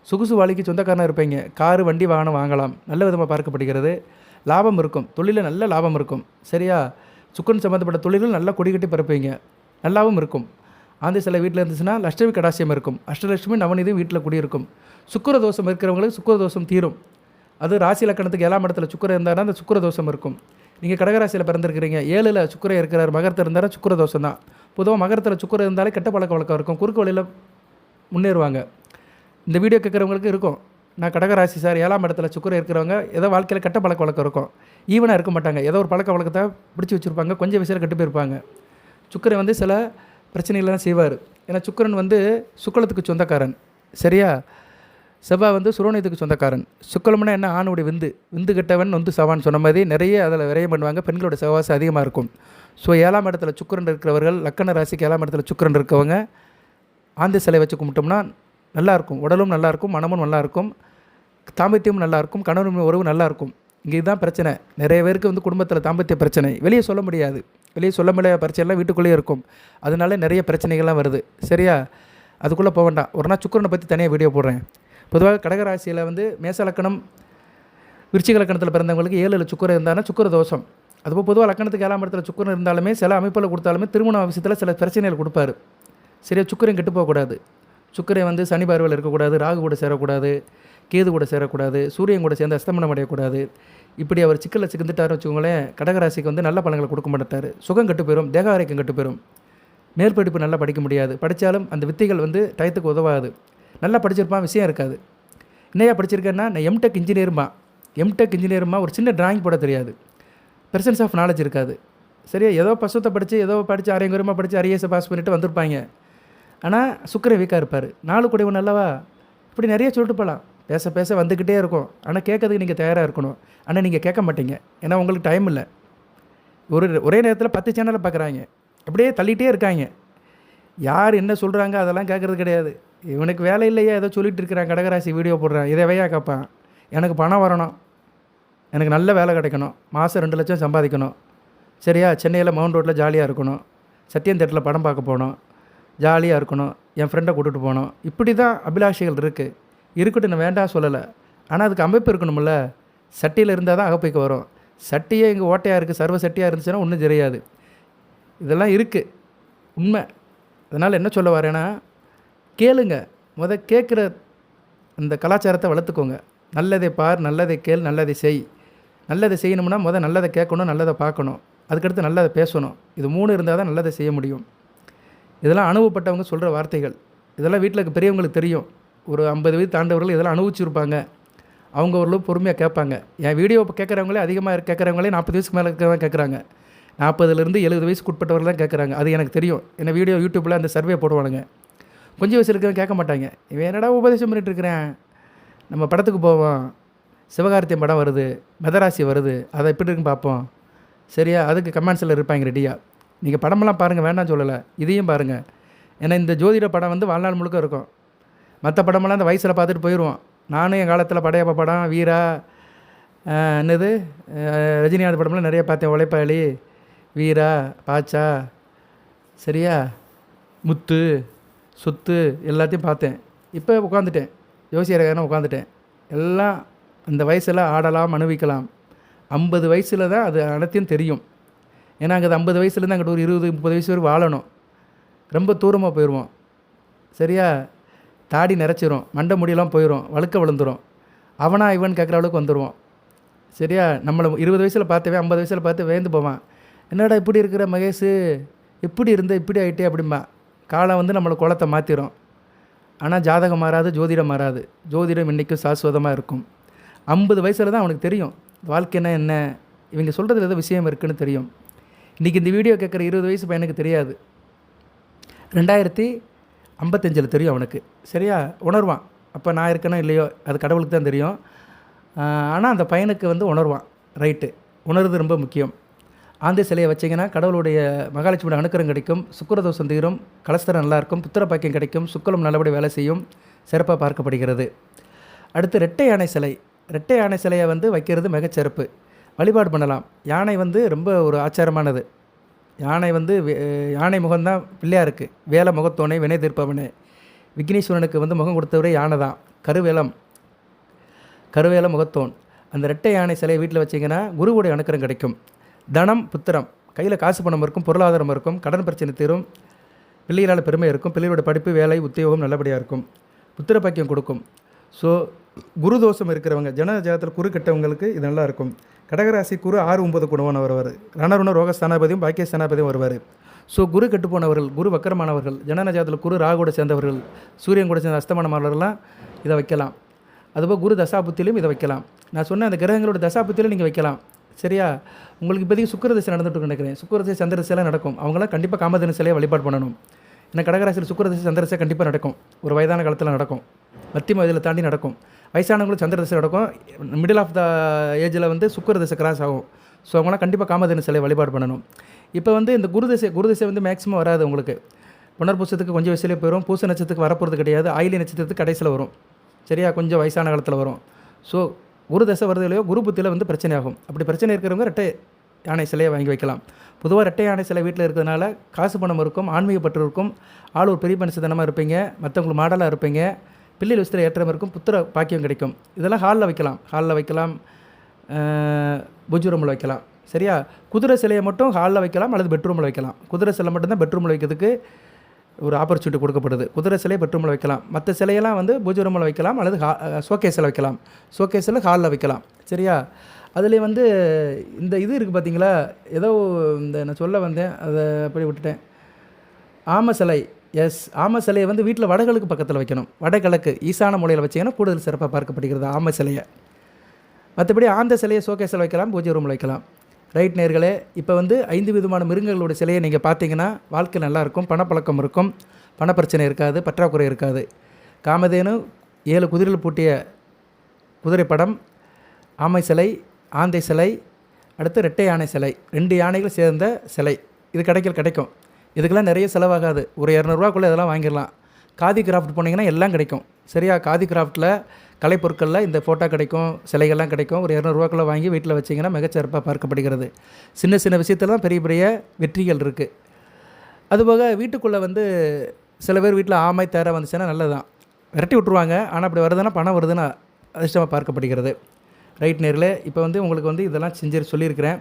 சொகுசு வாழ்க்கைக்கு சொந்தக்காரனாக இருப்பீங்க. காரு வண்டி வாகனம் வாங்கலாம். நல்ல விதமாக பார்க்கப்படுகிறது. லாபம் இருக்கும். தொழிலில் நல்ல லாபம் இருக்கும். சரியா? சுக்கரன் சம்மந்தப்பட்ட தொழில்கள் நல்லா கொடி கட்டி பரப்புவீங்க. நல்லாவும் இருக்கும். ஆந்தை சிலை வீட்டில் இருந்துச்சுன்னா லட்சுமி கடாசியம் இருக்கும். அஷ்டலட்சுமி நவநீதியும் வீட்டில் குடியிருக்கும். சுக்கிர தோஷம் இருக்கிறவங்களுக்கு சுக்கிர தோஷம் தீரும். அது ராசி லக்கணத்துக்கு 7ஆம் இடத்துல சுக்கிரன் இருந்தாருன்னா அந்த சுக்கிர தோஷம் இருக்கும். நீங்கள் கடகராசியில் பிறந்திருக்கிறீங்க, 7ல் சுக்கிரன் இருக்கிறார், மகரத்தில் இருந்தாலும் சுக்கிர தோஷம் தான். பொதுவாக மகரத்தில் சுக்கிரன் இருந்தாலே கெட்ட பழக்க வழக்கம் இருக்கும். குறுக்கு வழியில் முன்னேறுவாங்க. இந்த வீடியோ கேட்குறவங்களுக்கு இருக்கும், நான் கடகராசி சார், 7ஆம் இடத்துல சுக்கிரன் இருக்கிறவங்க ஏதோ வாழ்க்கையில் கெட்ட பழக்க வழக்கம் இருக்கும். ஈவனாக இருக்க மாட்டாங்க. ஏதோ ஒரு பழக்க வழக்கத்தை பிடிச்சி வச்சுருப்பாங்க. கொஞ்சம் விஷயம் கெட்டு போயிருப்பாங்க. சுக்கிரன் வந்து சில பிரச்சனைகள்லாம் செய்வார். ஏன்னா சுக்கிரன் வந்து சுக்லத்துக்கு சொந்தக்காரன். சரியா? செவ்வாய் வந்து சுரோனியத்துக்கு சொந்தக்காரன். சுக்கலம்னா என்ன? ஆணுடைய விந்து கெட்டவன் நொந்து சவான்னு சொன்ன மாதிரி நிறைய அதில் விரயம் பண்ணுவாங்க. பெண்களோட சவாசம் அதிகமாக இருக்கும். ஸோ 7ஆம் இடத்துல சுக்கிரன் இருக்கிறவர்கள், லக்கண ராசிக்கு 7ஆம் இடத்துல சுக்கிரன் இருக்கவங்க ஆந்தை சிலை வச்சு கும்பிட்டோம்னா நல்லாயிருக்கும். உடலும் நல்லாயிருக்கும், மனமும் நல்லாயிருக்கும், தாம்பத்தியமும் நல்லாயிருக்கும், கணவன் உறவு நல்லாயிருக்கும். இங்கே இதுதான் பிரச்சனை. நிறைய பேருக்கு வந்து குடும்பத்தில் தாம்பத்திய பிரச்சனை வெளியே சொல்ல முடியாது. வெளியே சொல்ல முடியாத பிரச்சனைலாம் வீட்டுக்குள்ளேயே இருக்கும். அதனால நிறைய பிரச்சனைகள்லாம் வருது. சரியா? அதுக்குள்ளே போக வேண்டாம். ஒரு நாள் சுக்கிரனை பற்றி தனியாக வீடியோ போடுறேன். பொதுவாக கடகராசியில் வந்து மேச லக்கணம் விருச்சிக லக்கணத்தில் பிறந்தவங்களுக்கு 7ல் சுக்கிரன் இருந்தாலும் சுக்கிர தோஷம். அதுபோல் பொதுவாக லக்கணத்துக்கு 7ஆம் இடத்துல சுக்கிரன் இருந்தாலுமே சில அமைப்பில் கொடுத்தாலுமே திருமண விஷயத்தில் சில பிரச்சனைகள் கொடுப்பாரு. சரியா? சுக்கிரன் கெட்டு போகக்கூடாது. சுக்கிரன் வந்து சனி பார்வையில் இருக்கக்கூடாது, ராகு கூட சேரக்கூடாது, கேது கூட சேரக்கூடாது, சூரியன் கூட சேர்ந்து அஸ்தமனம் அடையக்கூடாது. இப்படி அவர் சிக்கலில் சிக்கிந்துட்டாருன்னு வச்சுக்கோங்களேன், கடகராசிக்கு வந்து நல்ல பலன்களை கொடுக்க மாட்டார். சுகம் கெட்டு போயிடும், தேக ஆரோக்கியம் கெட்டு போயிடும். மேற்படிப்பு நல்லா படிக்க முடியாது. படித்தாலும் அந்த வித்தைகள் வந்து டயத்துக்கு உதவாது. நல்லா படிச்சிருப்பான், விஷயம் இருக்காது. என்னையா படிச்சிருக்கேன்னா, நான் எம்டெக் இன்ஜினியருமா ஒரு சின்ன டிராயிங் போட தெரியாது. பெர்சன்ஸ் ஆஃப் நாலேஜ் இருக்காது. சரியா? ஏதோ பசுத்தை படித்து ஏதோ படித்து அரையங்குரமாக படித்து அரியஸை பாஸ் பண்ணிவிட்டு வந்திருப்பாங்க. ஆனால் சுக்கிரன் வீக்காக இருப்பார். 4 கூடியவன் அல்லவா? இப்படி நிறைய சொல்லிட்டு போகலாம். பேச பேச வந்துக்கிட்டே இருக்கும். ஆனால் கேட்கறதுக்கு நீங்கள் தயாராக இருக்கணும். ஆனால் நீங்கள் கேட்க மாட்டீங்க. ஏன்னா உங்களுக்கு டைம் இல்லை. ஒரே நேரத்தில் 10 சேனலை பார்க்குறாங்க. அப்படியே தள்ளிகிட்டே இருக்காங்க. யார் என்ன சொல்கிறாங்க அதெல்லாம் கேட்குறது கிடையாது. இவனுக்கு வேலை இல்லையா, ஏதோ சொல்லிட்டு இருக்கிறான், கடகராசி வீடியோ போடுறான், இதைவையா கேட்பான். எனக்கு பணம் வரணும், எனக்கு நல்ல வேலை கிடைக்கணும், மாதம் 2 லட்சம் சம்பாதிக்கணும். சரியா? சென்னையில் மவுண்ட் ரோட்டில் ஜாலியாக இருக்கணும், சத்யம் தேட்டரில் படம் பார்க்க போகணும், ஜாலியாக இருக்கணும், என் ஃப்ரெண்டை கூட்டிகிட்டு போகணும். இப்படி தான் அபிலாஷைகள் இருக்குது. இருக்கட்டும், நான் வேண்டாம் சொல்லலை. ஆனால் அதுக்கு அமைப்பு இருக்கணும்ல. சட்டியில் இருந்தால் தான் அகப்பைக்கு வரும். சட்டியே இங்கே ஓட்டையாக இருக்குது, சர்வ சட்டியாக இருந்துச்சுன்னா ஒன்றும் தெரியாது. இதெல்லாம் இருக்குது, உண்மை. அதனால் என்ன சொல்ல வரேன்னா, கேளுங்க. கேட்குற அந்த கலாச்சாரத்தை வளர்த்துக்கோங்க. நல்லதை பார், நல்லதை கேள், நல்லதை செய். நல்லதை செய்யணும்னா நல்லதை கேட்கணும், நல்லதை பார்க்கணும், அதுக்கடுத்து நல்லதை பேசணும். இது 3 இருந்தால் தான் நல்லதை செய்ய முடியும். இதெல்லாம் அனுபவப்பட்டவங்க சொல்கிற வார்த்தைகள். இதெல்லாம் வீட்டில் இருக்க பெரியவங்களுக்கு தெரியும். ஒரு 50 வயது தாண்டவர்கள் இதெல்லாம் அனுபவிச்சிருப்பாங்க. அவங்க ஓரளவு பொறுமையாக கேட்பாங்க. என் வீடியோ இப்போ கேட்குறவங்களே அதிகமாக கேட்குறவங்களே 40 வயசுக்கு மேலே இருக்கிறவங்க கேட்குறாங்க. 40லேருந்து 70 வயசுக்கு உட்பட்டவர்கள் தான் கேட்குறாங்க. அது எனக்கு தெரியும். என்ன வீடியோ யூடியூப்பில் அந்த சர்வே போடுவானுங்க. கொஞ்சம் வயசு இருக்கிறவங்க கேட்க மாட்டாங்க. இவன் என்னடா உபதேசம் பண்ணிட்டு இருக்கிறேன், நம்ம படத்துக்கு போவோம், சிவகார்த்தியம் படம் வருது, மெதராசி வருது, அதை எப்படி இருக்குன்னு பார்ப்போம். சரியா? அதுக்கு கமெண்ட்ஸில் இருப்பாங்க ரெடியாக. நீங்கள் படமெல்லாம் பாருங்கள், வேண்டாம் சொல்லலை, இதையும் பாருங்கள். ஏன்னா இந்த ஜோதிட படம் வந்து வாழ்நாள் முழுக்க இருக்கும். மற்ற படமெல்லாம் அந்த வயசில் பார்த்துட்டு போயிடுவோம். நானும் என் காலத்தில் படையப்பா படம், வீரா, என்னது ரஜினிகாந்த் படம்லாம் நிறைய பார்த்தேன். உழைப்பாளி, வீரா, பாச்சா, சரியா, முத்து, சொத்து எல்லாத்தையும் பார்த்தேன். இப்போ உட்காந்துட்டேன், ஜோசியரகாரன் உட்காந்துட்டேன். எல்லாம் அந்த வயசில் ஆடலாம், அனுபவிக்கலாம். 50 வயசில் தான் அது அனைத்தையும் தெரியும். ஏன்னா அங்கே 50 வயசுலேருந்து அங்கிட்ட ஒரு 20-30 வயசு வரை வாழணும். ரொம்ப தூரமாக போயிடுவோம். சரியா? தாடி நிறச்சிரும், மண்டை முடியெல்லாம் போயிடும், வழுக்க விழுந்துடும். அவனா இவன் கேட்குற அளவுக்கு வந்துடுவோம். சரியா? நம்மளை 20 வயசில் பார்த்தவே 50 வயசில் பார்த்து வேந்து போவான். என்னடா இப்படி இருக்கிற மகேஷ், எப்படி இருந்த இப்படி ஆகிட்டே அப்படிம்பா. காலம் வந்து நம்மளை குளத்தை மாற்றிடும். ஆனால் ஜாதகம் மாறாது, ஜோதிடம் மாறாது. ஜோதிடம் இன்றைக்கும் சாஸ்வதமாக இருக்கும். 50 வயசில் தான் அவனுக்கு தெரியும் வாழ்க்கைன்னா என்ன, இவங்க சொல்கிறதுல ஏதோ விஷயம் இருக்குதுன்னு தெரியும். இன்றைக்கி இந்த வீடியோ கேட்குற 20 வயசு பையனுக்கு தெரியாது. 2055 தெரியும் அவனுக்கு. சரியா? உணர்வான். அப்போ நான் இருக்கேனோ இல்லையோ அது கடவுளுக்கு தான் தெரியும். ஆனால் அந்த பையனுக்கு வந்து உணர்வான். ரைட்டு. உணர்வது ரொம்ப முக்கியம். ஆந்தை சிலையை வச்சிங்கன்னா கடவுளுடைய மகாலட்சுமியோட அனுக்கிரகம் கிடைக்கும், சுக்கிரதோஷம் தீரும், கலஸ்தரம் நல்லாயிருக்கும், புத்திர பாக்கியம் கிடைக்கும், சுக்கிலம் நல்லபடி வேலை செய்யும், சிறப்பாக பார்க்கப்படுகிறது. அடுத்து ரெட்டை யானை சிலை. ரெட்டை யானை சிலையை வந்து வைக்கிறது மிகச்சிறப்பு. வழிபாடு பண்ணலாம். யானை வந்து ரொம்ப ஒரு ஆச்சாரமானது. யானை வந்து யானை முகம்தான் பிள்ளையாருக்கு. வேலை முகத்தோனே வினை தீர்ப்பவனே. விக்னேஸ்வரனுக்கு வந்து முகம் கொடுத்தவரே யானை தான். கருவேல முகத்தோன். அந்த ரெட்டை யானை சிலையை வீட்டில் வச்சிங்கன்னா குருவுடைய அனுக்கிரகம் கிடைக்கும். தனம் புத்திரம், கையில் காசு பணம் இருக்கும், பொருளாதாரம் இருக்கும், கடன் பிரச்சனை தீரும், பிள்ளைகளால் பெருமை இருக்கும், பிள்ளைகளோட படிப்பு வேலை உத்தியோகம் நல்லபடியாக இருக்கும், புத்திர பாக்கியம் கொடுக்கும். ஸோ குரு தோஷம் இருக்கிறவங்க, ஜனஜாதத்தில் குரு கெட்டவங்களுக்கு இது நல்லா இருக்கும். கடகராசி குரு 6-9 குணவன் வருவார். ரணருண ரோகஸ்தானாபதியும் பாக்கியஸ்தானாபதியும் வருவார். ஸோ குரு கெட்டு போனவர்கள், குரு வக்கரமானவர்கள், ஜனனஜாதத்தில் குரு ராகுட சேர்ந்தவர்கள், சூரியன் கூட சேர்ந்த அஸ்தமானவர்கள்லாம் இதை வைக்கலாம். அதுபோல் குரு தசாபுத்திலையும் இதை வைக்கலாம். நான் சொன்ன அந்த கிரகங்களோட தசாபுத்திலையும் நீங்கள் வைக்கலாம். சரியா? உங்களுக்கு இப்போதைக்கு சுக்கிரதசை நடந்துட்டு நினைக்கிறேன். சுக்கிரதசை சந்திரதசைலாம் நடக்கும். அவங்களாம் கண்டிப்பாக காமதேனு சிலையை வழிபாடு பண்ணணும். ஏன்னா கடகராசியில் சுக்கிரதசை சந்திரதசை கண்டிப்பாக நடக்கும். ஒரு வயதான காலத்தில் நடக்கும், மத்திய வயதில் தாண்டி நடக்கும். வயசானவங்களும் சந்திரதசை நடக்கும். மிடில் ஆஃப் த ஏஜில் வந்து சுக்கிரதசை கிராஸ் ஆகும். ஸோ அவங்களாம் கண்டிப்பாக காமதேனு சிலையை வழிபாடு பண்ணணும். இப்போ வந்து இந்த குருதசை வந்து மேக்ஸிமம் வராது உங்களுக்கு. புனர்பூசத்துக்கு கொஞ்சம் வயசுலேயே போயிடும். பூச நட்சத்திரத்துக்கு வரப்போகிறது கிடையாது. ஆயிலி நட்சத்திரத்துக்கு கடைசியில் வரும். சரியா? கொஞ்சம் வயசான காலத்தில் வரும். ஸோ குரு தசை வருதுலையோ குரு புத்தியில் வந்து பிரச்சனை ஆகும். அப்படி பிரச்சனை இருக்கிறவங்க ரெட்டை யானை சிலையை வாங்கி வைக்கலாம். பொதுவாக ரெட்டை யானை சிலை வீட்டில் இருக்கிறதுனால காசு பணம் இருக்கும், ஆன்மீக பற்று இருக்கும், ஆள் ஒரு பெரிய மனுஷத்தனமாக இருப்பீங்க, மற்றவங்களுக்கு மாடலாக இருப்பீங்க, பிள்ளைகள் விஷயத்தில் ஏற்றம் இருக்கும், புத்திர பாக்கியம் கிடைக்கும். இதெல்லாம் ஹாலில் வைக்கலாம், பூஜை ரூமில் வைக்கலாம். சரியா? குதிரை சிலையை மட்டும் ஹாலில் வைக்கலாம் அல்லது பெட்ரூமில் வைக்கலாம். குதிரை சிலை மட்டும்தான் பெட்ரூமில் வைக்கிறதுக்கு ஒரு ஆப்பர்ச்சுனிட்டி கொடுக்கப்படுது. குதிரை சிலை பெட்ரூமில் வைக்கலாம். மற்ற சிலையெல்லாம் வந்து பூஜை ரூமில் வைக்கலாம் அல்லது ஷோகேஸில் வைக்கலாம். ஷோகேஸில் ஹாலில் வைக்கலாம். சரியா? அதில் வந்து இந்த இது இருக்குது பார்த்தீங்களா, ஏதோ இந்த நான் சொல்ல வந்தேன், அதை அப்படி விட்டுட்டேன். ஆம சிலை. ஆம சிலையை வந்து வீட்டில் வடகிழக்கு பக்கத்தில் வைக்கணும். வடகிழக்கு ஈசான மூலையில் வச்சிங்கன்னா கூடுதல் சிறப்பாக பார்க்கப்படுகிறது ஆம சிலையை. மற்றபடி ஆந்த சிலையை ஷோகேஸில் வைக்கலாம், பூஜை ரூமில் வைக்கலாம். ரைட் நேர்களே, இப்போ வந்து 5 விதமான மிருகங்களோட சிலையை நீங்கள் பார்த்தீங்கன்னா வாழ்க்கை நல்லாயிருக்கும், பணப்பழக்கம் இருக்கும், பணப்பிரச்சனை இருக்காது, பற்றாக்குறை இருக்காது. காமதேனு 7 குதிரைகள் பூட்டிய குதிரை படம், ஆமை சிலை, ஆந்தை சிலை, அடுத்து ரெட்டை யானை சிலை, 2 யானைகள் சேர்ந்த சிலை இது கிடைக்கும். இதுக்கெல்லாம் நிறைய செலவாகாது. ஒரு 200ரூவாக்குள்ளே இதெல்லாம் வாங்கிடலாம். காதி கிராஃப்ட் போனீங்கன்னா எல்லாம் கிடைக்கும். சரியா? காதி கிராஃப்ட்டில் கலைப்பொருட்களில் இந்த ஃபோட்டோ கிடைக்கும், சிலைகள்லாம் கிடைக்கும். ஒரு 200ரூவாக்குள்ளே வாங்கி வீட்டில் வச்சிங்கன்னா மிகச்சிறப்பாக பார்க்கப்படுகிறது. சின்ன சின்ன விஷயத்தில் தான் பெரிய பெரிய வெற்றிகள் இருக்குது. அதுபோக வீட்டுக்குள்ளே வந்து சில பேர் வீட்டில் ஆமை தேரை வந்துச்சுன்னா நல்லதுதான், விரட்டி விட்ருவாங்க. ஆனால் அப்படி வருதுன்னா பணம் வருதுன்னா அதிர்ஷ்டமாக பார்க்கப்படுகிறது. ரைட் நேரில் இப்போ வந்து உங்களுக்கு வந்து இதெல்லாம் செஞ்சு சொல்லியிருக்கிறேன்.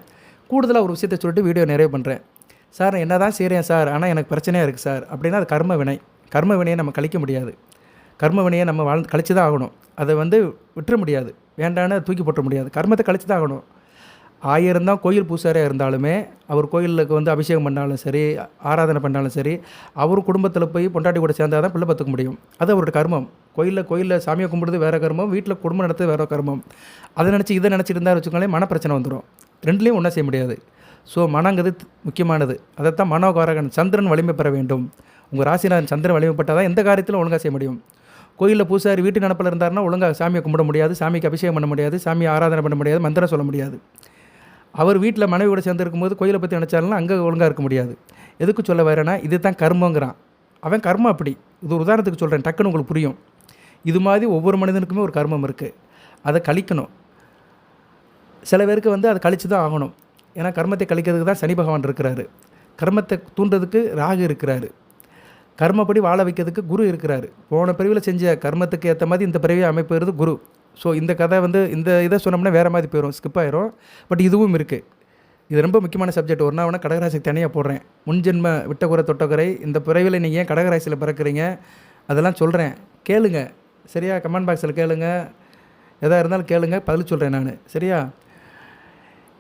கூடுதலாக ஒரு விஷயத்தை சொல்லிட்டு வீடியோ நிறைவு பண்ணுறேன். சார் என்ன தான் செய்கிறேன் சார், ஆனால் எனக்கு பிரச்சனையாக இருக்குது சார் அப்படின்னா அது கர்ம வினை. கர்ம வினையை நம்ம கழிக்க முடியாது. கர்ம வினையை நம்ம கழிச்சு தான் ஆகணும். அதை வந்து விட்டுற முடியாது, வேண்டான்னு தூக்கி போட்ட முடியாது. கர்மத்தை கழிச்சு தான் ஆகணும். 1000 தான் கோயில் பூசாரியாக இருந்தாலுமே, அவர் கோயிலுக்கு வந்து அபிஷேகம் பண்ணாலும் சரி, ஆராதனை பண்ணாலும் சரி, அவர் குடும்பத்தில் போய் பொண்டாட்டி கூட சேர்ந்தால் தான் பிள்ளை பார்த்துக்க முடியும். அது அவரோட கர்மம். கோயிலில் சாமியை கும்பிடுறது வேறு கர்மம், வீட்டில் குடும்பம் நடத்துறது வேறு கர்மம். அதை இதை நினச்சிட்டு இருந்தால் வச்சுக்கோங்களேன், மனப்பிரச்சனை வந்துடும். ரெண்டுலேயும் ஒன்றா செய்ய முடியாது. ஸோ மனங்கிறது முக்கியமானது. அதைத்தான் மனோகாரகன் சந்திரன் வலிமை பெற வேண்டும். உங்கள் ராசிநாதன் சந்திரன் வலிமைப்பட்டால் தான் எந்த காரியத்திலும் ஒழுங்காக செய்ய முடியும். கோயிலில் பூசாரி வீட்டு நினப்பில் இருந்தாருன்னா ஒழுங்காக சாமியை கும்பிட முடியாது, சாமிக்கு அபிஷேகம் பண்ண முடியாது, சாமியை ஆராதனை பண்ண முடியாது, மந்திரம் சொல்ல முடியாது. அவர் வீட்டில் மனைவியோட சேர்ந்து இருக்கும்போது கோயிலை பற்றி நினச்சாலும் அங்கே ஒழுங்காக இருக்க முடியாது. எதுக்கு சொல்ல வரேன்னா இது தான் கர்மங்கிறான். அவன் கர்மம் அப்படி. இது ஒரு உதாரணத்துக்கு சொல்கிறேன், டக்குன்னு உங்களுக்கு புரியும். இது மாதிரி ஒவ்வொரு மனிதனுக்குமே ஒரு கர்மம் இருக்குது. அதை கழிக்கணும். சில பேருக்கு வந்து அதை கழித்து தான் ஆகணும். ஏன்னா கர்மத்தை கழிக்கிறதுக்கு தான் சனி பகவான் இருக்கிறாரு. கர்மத்தை தூண்டுறதுக்கு ராகு இருக்கிறாரு. கர்மப்படி வாழ வைக்கிறதுக்கு குரு இருக்கிறாரு. போன பிரிவில் செஞ்ச கர்மத்துக்கு ஏற்ற மாதிரி இந்த பிறவியை அமைப்புறது குரு. ஸோ இந்த கதை வந்து இந்த இதை சொன்னோம்னா வேறு மாதிரி போயிடும், ஸ்கிப் ஆயிரும். பட் இதுவும் இருக்குது. இது ரொம்ப முக்கியமான சப்ஜெக்ட். ஒரு நாள் கடகராசிக்கு தனியாக போடுறேன். முன்ஜென்ம விட்டகுறை தொட்டகுறை, இந்த பிறவியில் நீங்கள் ஏன் கடகராசியில் பிறக்கிறீங்க அதெல்லாம் சொல்கிறேன், கேளுங்க. சரியா? கமெண்ட் பாக்ஸில் கேளுங்க, எதாக இருந்தாலும் கேளுங்க, பதில் சொல்கிறேன் நான். சரியா?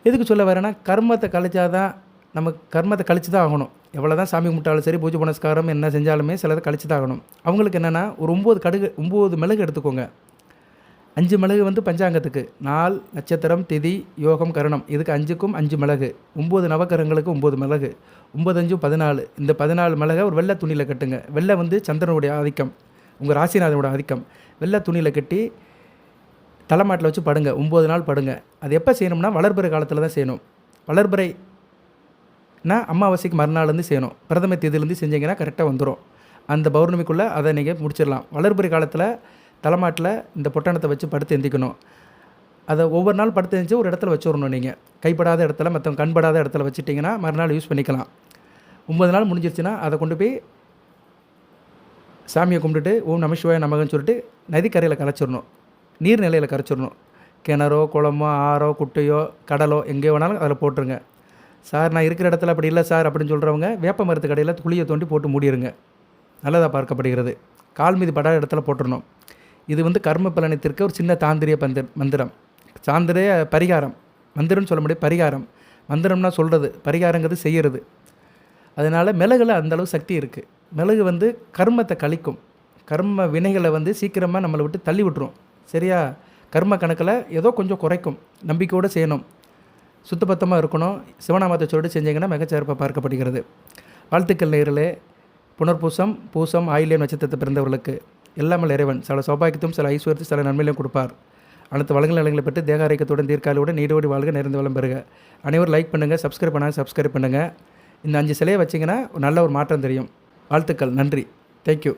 எதுக்கு சொல்ல வரேன்னா கர்மத்தை கழிச்சாதான், நம்ம கர்மத்தை கழிச்சு தான் ஆகணும். எவ்வளோ தான் சாமி கும்பிட்டாலும் சரி, பூஜை புனஸ்காரம் என்ன செஞ்சாலுமே சிலதை கழிச்சு தான் ஆகணும். அவங்களுக்கு என்னென்னா ஒரு 9 மிளகு எடுத்துக்கோங்க. 5 மிளகு வந்து பஞ்சாங்கத்துக்கு, நாள், நட்சத்திரம், திதி, யோகம், கரணம், இதுக்கு 5க்கும் 5 மிளகு. 9 நவக்கரங்களுக்கு 9 மிளகு. 9 5 14. இந்த 14 மிளகை ஒரு வெள்ளை துணியில் கட்டுங்க. வெள்ளை வந்து சந்திரனுடைய ஆதிக்கம், உங்கள் ராசிநாதனோட ஆதிக்கம். வெள்ளை துணியில் கட்டி தலைமாட்டில் வச்சு படுங்க. 9 நாள் படுங்க. அது எப்போ செய்யணும்னா வளர்பிறை காலத்தில் தான் செய்யணும். வளர்பிறைனா அமாவாசைக்கு மறுநாள்லேருந்து செய்யணும். பிரதம தேதியிலேருந்து செஞ்சிங்கன்னா கரெக்டாக வந்துடும். அந்த பௌர்ணமிக்குள்ளே அதை நீங்கள் முடிச்சிடலாம். வளர்பிறை காலத்தில் தலைமாட்டில் இந்த பொட்டணத்தை வச்சு படுத்து எந்திக்கணும். அதை ஒவ்வொரு நாள் படுத்து எந்திச்சு ஒரு இடத்துல வச்சுடணும். நீங்கள் கைப்படாத இடத்துல, மற்றவங்க கண்படாத இடத்துல வச்சுட்டிங்கன்னா மறுநாள் யூஸ் பண்ணிக்கலாம். 9 நாள் முடிஞ்சிருச்சுன்னா அதை கொண்டு போய் சாமியை கும்பிட்டுட்டு ஓம் நம சிவாய நமகன்னு சொல்லிட்டு நதிக்கரையில் கரைச்சிடணும். நீர்நிலையில் கரைச்சிடணும். கிணறோ குளமோ ஆறோ குட்டையோ கடலோ எங்கே வேணாலும் அதில் போட்டுருங்க. சார் நான் இருக்கிற இடத்துல அப்படி இல்லை சார் அப்படின்னு சொல்கிறவங்க வேப்ப மரத்து கடையில் குழியை தோண்டி போட்டு மூடிடுங்க. நல்லதாக பார்க்கப்படுகிறது. கால் மீது படாத இடத்துல போட்டுடணும். இது கர்ம பலனத்திற்கு ஒரு சின்ன தாந்திரிய மந்திரம். சாந்திரிய பரிகாரம். மந்திரம்னு சொல்ல முடியாது, பரிகாரம். மந்திரம்னா சொல்கிறது, பரிகாரங்கிறது செய்கிறது. அதனால் மிளகுல அந்தளவு சக்தி இருக்குது. மிளகு கர்மத்தை கழிக்கும். கர்ம வினைகளை சீக்கிரமாக நம்மளை விட்டு தள்ளி விட்டுரும். சரியா? கர்ம கணக்கில் ஏதோ கொஞ்சம் குறைக்கும். நம்பிக்கையோடு செய்யணும். சுத்தபத்தமாக இருக்கணும். சிவநாமத்தை சொல்லிட்டு செஞ்சிங்கன்னா மிகச்சிறப்பாக பார்க்கப்படுகிறது. வாழ்த்துக்கள் நேயர்களே. புனர்பூசம், பூசம், ஆயில்யம் நட்சத்திரத்தை பிறந்தவர்களுக்கு எல்லாமல் இறைவன் சில சௌபாகியத்தையும் சில ஐஸ்வர்யத்தையும் சில நன்மையிலையும் கொடுப்பார். அனைத்து வளங்கள் நலங்களை பெற்று தேக ஆரோக்கியத்துடன் தீர்க்காலோடு நீடோடி வாழ்க, நிறைந்த வளம் பெறுக. அனைவரும் லைக் பண்ணுங்கள், சப்ஸ்கிரைப் பண்ணுங்கள். இந்த 5 சிலையை வச்சிங்கன்னா நல்ல ஒரு மாற்றம் தெரியும். வாழ்த்துக்கள். நன்றி. தேங்க்யூ.